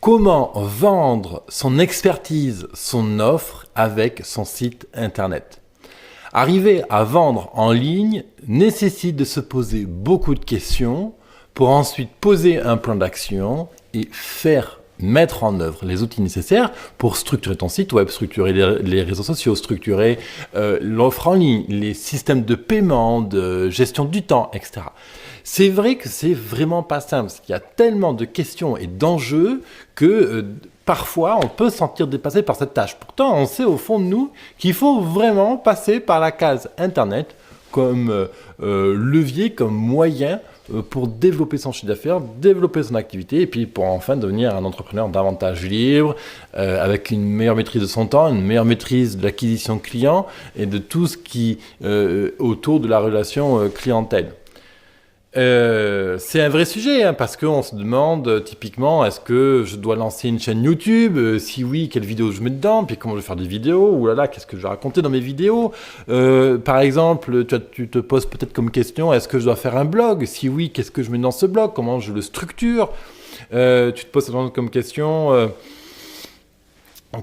Comment vendre son expertise, son offre avec son site internet? Arriver à vendre en ligne nécessite de se poser beaucoup de questions pour ensuite poser un plan d'action et mettre en œuvre les outils nécessaires pour structurer ton site web, structurer les réseaux sociaux, structurer l'offre en ligne, les systèmes de paiement, de gestion du temps, etc. C'est vrai que c'est vraiment pas simple, parce qu'il y a tellement de questions et d'enjeux que parfois on peut se sentir dépassé par cette tâche. Pourtant, on sait au fond de nous qu'il faut vraiment passer par la case Internet comme levier, comme moyen pour développer son chiffre d'affaires, développer son activité et puis pour enfin devenir un entrepreneur davantage libre, avec une meilleure maîtrise de son temps, une meilleure maîtrise de l'acquisition client et de tout ce qui autour de la relation clientèle. C'est un vrai sujet parce qu'on se demande typiquement est-ce que je dois lancer une chaîne YouTube, si oui, quelle vidéo je mets dedans, puis comment je vais faire des vidéos, ou là là, qu'est-ce que je vais raconter dans mes vidéos, par exemple tu te poses peut-être comme question est-ce que je dois faire un blog, si oui, qu'est-ce que je mets dans ce blog, comment je le structure, tu te poses comme question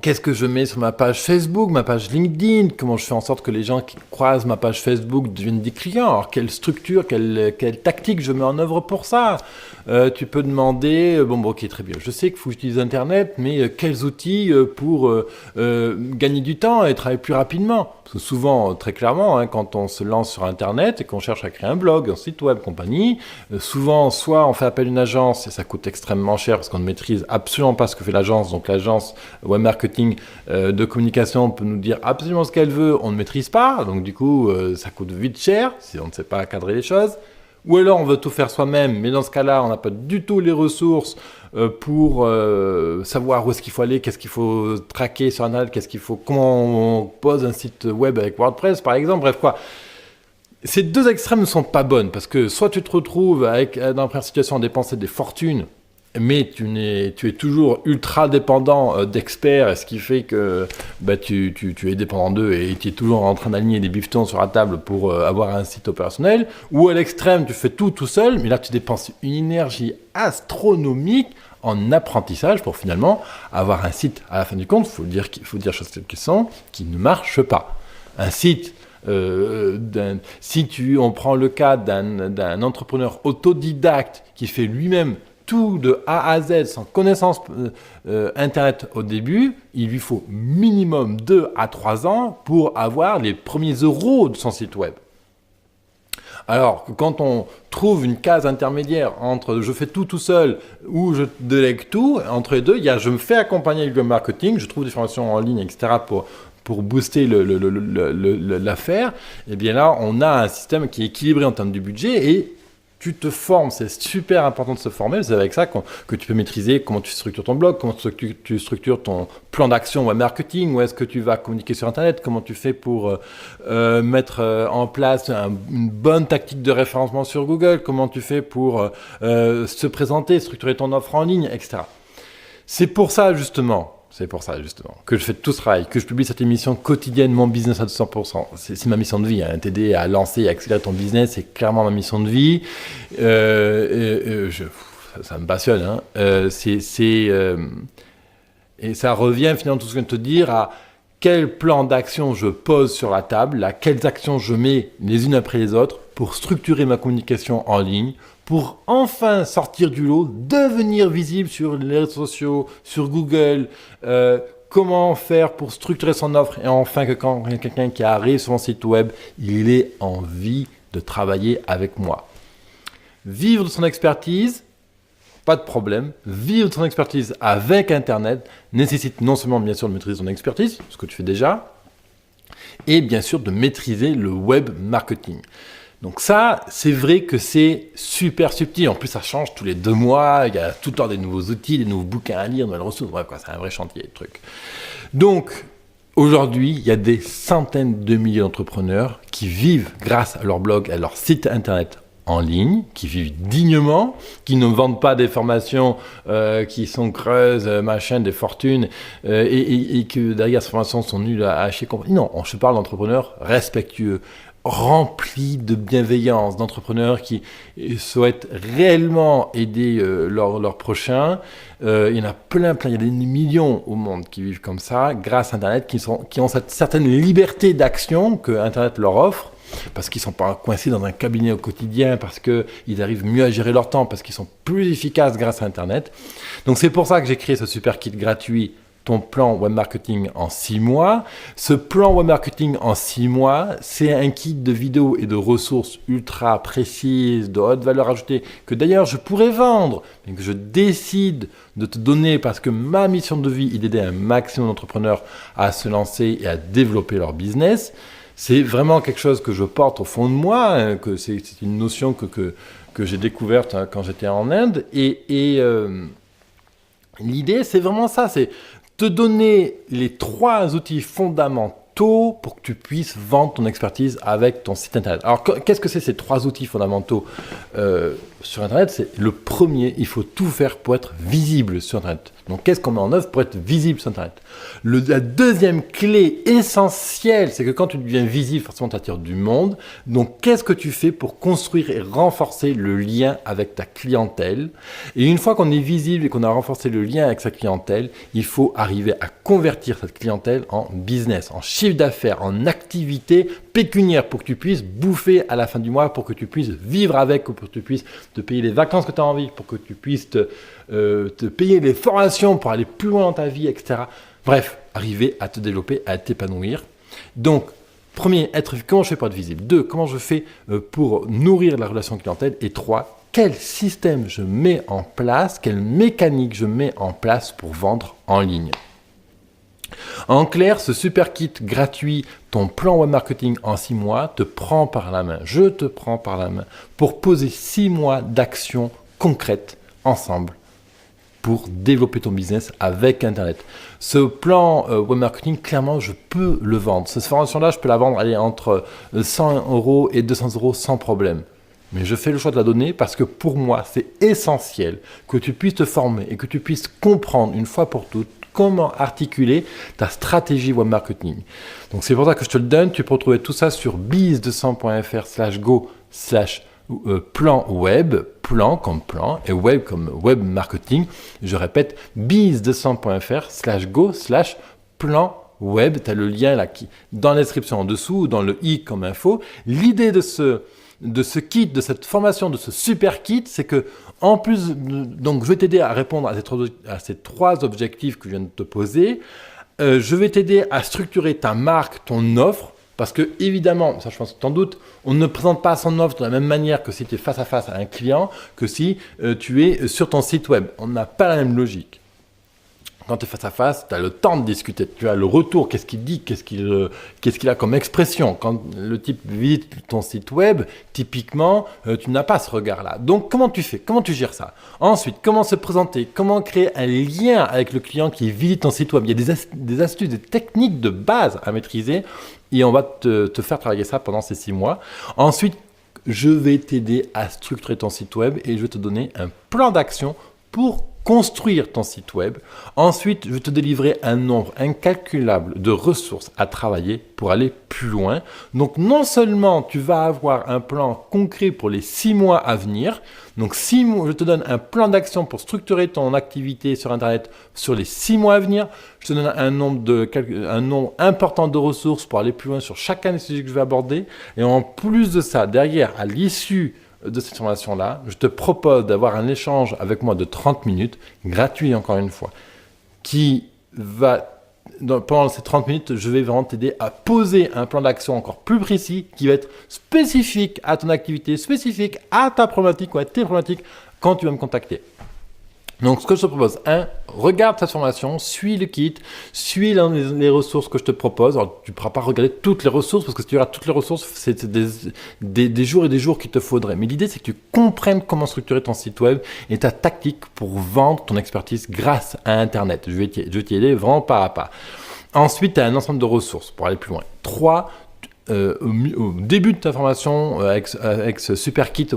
qu'est-ce que je mets sur ma page Facebook, ma page LinkedIn? Comment je fais en sorte que les gens qui croisent ma page Facebook deviennent des clients? Alors, quelle structure, quelle tactique je mets en œuvre pour ça? Tu peux demander, ok, très bien, je sais qu'il faut que j'utilise Internet, mais quels outils pour gagner du temps et travailler plus rapidement? Parce que souvent, très clairement, quand on se lance sur Internet et qu'on cherche à créer un blog, un site web, compagnie, souvent, soit on fait appel à une agence et ça coûte extrêmement cher parce qu'on ne maîtrise absolument pas ce que fait l'agence. Donc l'agence web marketing de communication peut nous dire absolument ce qu'elle veut, on ne maîtrise pas. Donc du coup, ça coûte vite cher si on ne sait pas cadrer les choses. Ou alors on veut tout faire soi-même, mais dans ce cas-là, on n'a pas du tout les ressources pour savoir où est-ce qu'il faut aller, qu'est-ce qu'il faut traquer sur Internet, comment on pose un site web avec WordPress par exemple, bref quoi. Ces deux extrêmes ne sont pas bonnes parce que soit tu te retrouves dans la première situation à dépenser des fortunes, mais tu es toujours ultra dépendant d'experts, ce qui fait que tu es dépendant d'eux et tu es toujours en train d'aligner des bifetons sur la table pour avoir un site opérationnel. Ou à l'extrême, tu fais tout seul, mais là tu dépenses une énergie astronomique en apprentissage pour finalement avoir un site, à la fin du compte, il faut dire choses qui ne marchent pas. Un site... on prend le cas d'un entrepreneur autodidacte qui fait lui-même tout de A à Z sans connaissance Internet au début, il lui faut minimum 2 à 3 ans pour avoir les premiers euros de son site web. Alors que quand on trouve une case intermédiaire entre je fais tout seul ou je délègue tout, entre les deux, il y a je me fais accompagner avec le marketing, je trouve des formations en ligne, etc. pour booster l'affaire, et bien là, on a un système qui est équilibré en termes de budget et tu te formes, c'est super important de se former, c'est avec ça que tu peux maîtriser comment tu structures ton blog, comment tu structures ton plan d'action web marketing, où est-ce que tu vas communiquer sur Internet, comment tu fais pour mettre en place une bonne tactique de référencement sur Google, comment tu fais pour se présenter, structurer ton offre en ligne, etc. C'est pour ça justement que je fais tout ce travail, que je publie cette émission quotidienne, mon business à 200%. C'est ma mission de vie, t'aider à lancer et à accélérer ton business, c'est clairement ma mission de vie. Ça me passionne. Et ça revient finalement tout ce que je viens de te dire à quel plan d'action je pose sur la table, à quelles actions je mets les unes après les autres pour structurer ma communication en ligne, pour enfin sortir du lot, devenir visible sur les réseaux sociaux, sur Google, comment faire pour structurer son offre et enfin que quand il y a quelqu'un qui arrive sur mon site web, il ait envie de travailler avec moi. Vivre de son expertise, pas de problème. Vivre de son expertise avec Internet nécessite non seulement bien sûr de maîtriser son expertise, ce que tu fais déjà, et bien sûr de maîtriser le web marketing. Donc ça, c'est vrai que c'est super subtil. En plus, ça change tous les 2 mois. Il y a tout le temps des nouveaux outils, des nouveaux bouquins à lire, de nouvelles ressources. Bref, c'est un vrai chantier, le truc. Donc, aujourd'hui, il y a des centaines de milliers d'entrepreneurs qui vivent grâce à leur blog, à leur site Internet en ligne, qui vivent dignement, qui ne vendent pas des formations qui sont creuses, machin, des fortunes, et que derrière ces formations sont nulles à chier. Non, je parle d'entrepreneurs respectueux, rempli de bienveillance, d'entrepreneurs qui souhaitent réellement aider leurs prochains. Il y en a plein, il y a des millions au monde qui vivent comme ça, grâce à Internet, qui ont cette certaine liberté d'action que Internet leur offre, parce qu'ils ne sont pas coincés dans un cabinet au quotidien, parce qu'ils arrivent mieux à gérer leur temps, parce qu'ils sont plus efficaces grâce à Internet. Donc c'est pour ça que j'ai créé ce super kit gratuit, ton plan web marketing en 6 mois. Ce plan web marketing en 6 mois, c'est un kit de vidéos et de ressources ultra précises, de haute valeur ajoutée, que d'ailleurs je pourrais vendre, mais que je décide de te donner parce que ma mission de vie est d'aider un maximum d'entrepreneurs à se lancer et à développer leur business. C'est vraiment quelque chose que je porte au fond de moi, hein, que c'est une notion que j'ai découverte quand j'étais en Inde. L'idée, c'est vraiment ça, c'est te donner les 3 outils fondamentaux pour que tu puisses vendre ton expertise avec ton site Internet. Alors, qu'est-ce que c'est ces 3 outils fondamentaux sur Internet? C'est le premier, il faut tout faire pour être visible sur Internet. Donc, qu'est-ce qu'on met en œuvre pour être visible sur Internet? La deuxième clé essentielle, c'est que quand tu deviens visible, forcément, tu attires du monde. Donc, qu'est-ce que tu fais pour construire et renforcer le lien avec ta clientèle? Et une fois qu'on est visible et qu'on a renforcé le lien avec sa clientèle, il faut arriver à convertir cette clientèle en business, en chiffre d'affaires, en activité pécuniaire pour que tu puisses bouffer à la fin du mois, pour que tu puisses vivre avec, pour que tu puisses te payer les vacances que tu as envie, pour que tu puisses te payer les formations pour aller plus loin dans ta vie, etc. Bref, arriver à te développer, à t'épanouir. Donc, premier, comment je fais pour être visible? 2, comment je fais pour nourrir la relation clientèle? Et 3, quel système je mets en place, quelle mécanique je mets en place pour vendre en ligne? En clair, ce super kit gratuit, ton plan web marketing en 6 mois, te prend par la main. Je te prends par la main pour poser 6 mois d'actions concrètes ensemble pour développer ton business avec Internet. Ce plan web marketing, clairement, je peux le vendre. Cette formation-là, je peux la vendre entre 100 € et 200 € sans problème. Mais je fais le choix de la donner parce que pour moi, c'est essentiel que tu puisses te former et que tu puisses comprendre une fois pour toutes comment articuler ta stratégie web marketing. Donc c'est pour ça que je te le donne. Tu peux retrouver tout ça sur biz200.fr/go/plan web, plan comme plan et web comme web marketing. Je répète, biz200.fr/go/plan web. Tu as le lien là dans la description en dessous ou dans le i comme info. L'idée de ce kit, de cette formation, de ce super kit, c'est que en plus, donc je vais t'aider à répondre à ces 3 objectifs que je viens de te poser. Je vais t'aider à structurer ta marque, ton offre, parce que évidemment, ça je pense que tu t'en doutes, on ne présente pas son offre de la même manière que si tu es face à face à un client, que si tu es sur ton site web. On n'a pas la même logique. Quand tu es face à face, tu as le temps de discuter, tu as le retour, qu'est-ce qu'il dit, qu'est-ce qu'il a comme expression. Quand le type visite ton site web, typiquement, tu n'as pas ce regard-là. Donc, comment tu fais? Comment tu gères ça? Ensuite, comment se présenter? Comment créer un lien avec le client qui visite ton site web? Il y a des astuces, des techniques de base à maîtriser et on va te faire travailler ça pendant ces 6 mois. Ensuite, je vais t'aider à structurer ton site web et je vais te donner un plan d'action pour construire ton site web. Ensuite, je vais te délivrer un nombre incalculable de ressources à travailler pour aller plus loin. Donc, non seulement tu vas avoir un plan concret pour les 6 mois à venir, donc 6 mois, je te donne un plan d'action pour structurer ton activité sur Internet sur les 6 mois à venir. Je te donne un nombre important de ressources pour aller plus loin sur chacun des sujets que je vais aborder. Et en plus de ça, derrière, à l'issue de cette formation-là, je te propose d'avoir un échange avec moi de 30 minutes, gratuit encore une fois, qui va, pendant ces 30 minutes, je vais vraiment t'aider à poser un plan d'action encore plus précis qui va être spécifique à ton activité, spécifique à ta problématique ou à tes problématiques quand tu vas me contacter. Donc, ce que je te propose, regarde cette formation, suis le kit, suis les ressources que je te propose. Alors, tu ne pourras pas regarder toutes les ressources parce que si tu regardes toutes les ressources, c'est des jours et des jours qu'il te faudrait. Mais l'idée, c'est que tu comprennes comment structurer ton site web et ta tactique pour vendre ton expertise grâce à Internet. Je vais t'y aider vraiment pas à pas. Ensuite, tu as un ensemble de ressources pour aller plus loin. 3, au début de ta formation avec ce super kit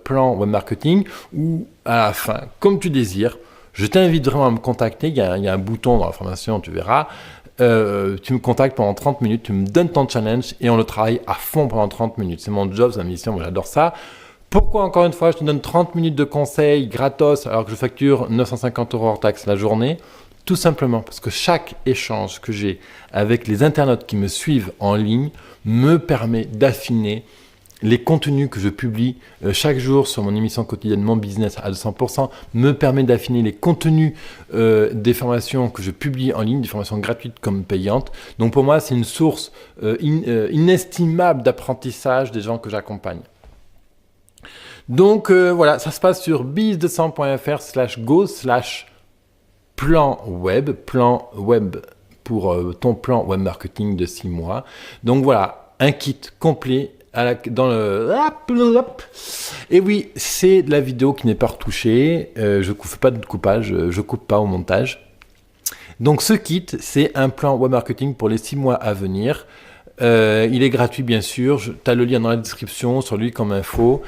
plan web marketing ou à la fin, comme tu désires, je t'invite vraiment à me contacter. Il y a un bouton dans la formation, tu verras. tu me contactes pendant 30 minutes, tu me donnes ton challenge et on le travaille à fond pendant 30 minutes. C'est mon job, c'est ma mission, moi j'adore ça. Pourquoi, encore une fois, je te donne 30 minutes de conseils gratos alors que je facture 950 € hors taxe la journée? Tout simplement parce que chaque échange que j'ai avec les internautes qui me suivent en ligne me permet d'affiner les contenus que je publie chaque jour sur mon émission quotidienne Mon Business à 200%, me permet d'affiner les contenus des formations que je publie en ligne, des formations gratuites comme payantes. Donc pour moi, c'est une source inestimable d'apprentissage des gens que j'accompagne. Donc voilà, ça se passe sur biz200.fr/go/plan web pour ton plan web marketing de 6 mois. Donc voilà, un kit complet dans le... Et oui, c'est de la vidéo qui n'est pas retouchée, je ne fais pas de coupage, je coupe pas au montage. Donc ce kit, c'est un plan web marketing pour les 6 mois à venir. Il est gratuit bien sûr, tu as le lien dans la description, sur lui comme info.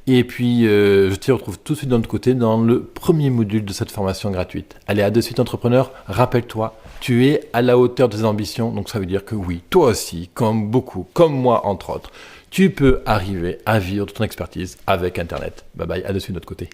Et puis je te retrouve tout de suite de l'autre côté dans le premier module de cette formation gratuite. Allez, à de suite entrepreneur, rappelle-toi, tu es à la hauteur de tes ambitions, donc ça veut dire que oui, toi aussi, comme beaucoup, comme moi entre autres, tu peux arriver à vivre de ton expertise avec Internet. Bye bye, à de suite de l'autre côté.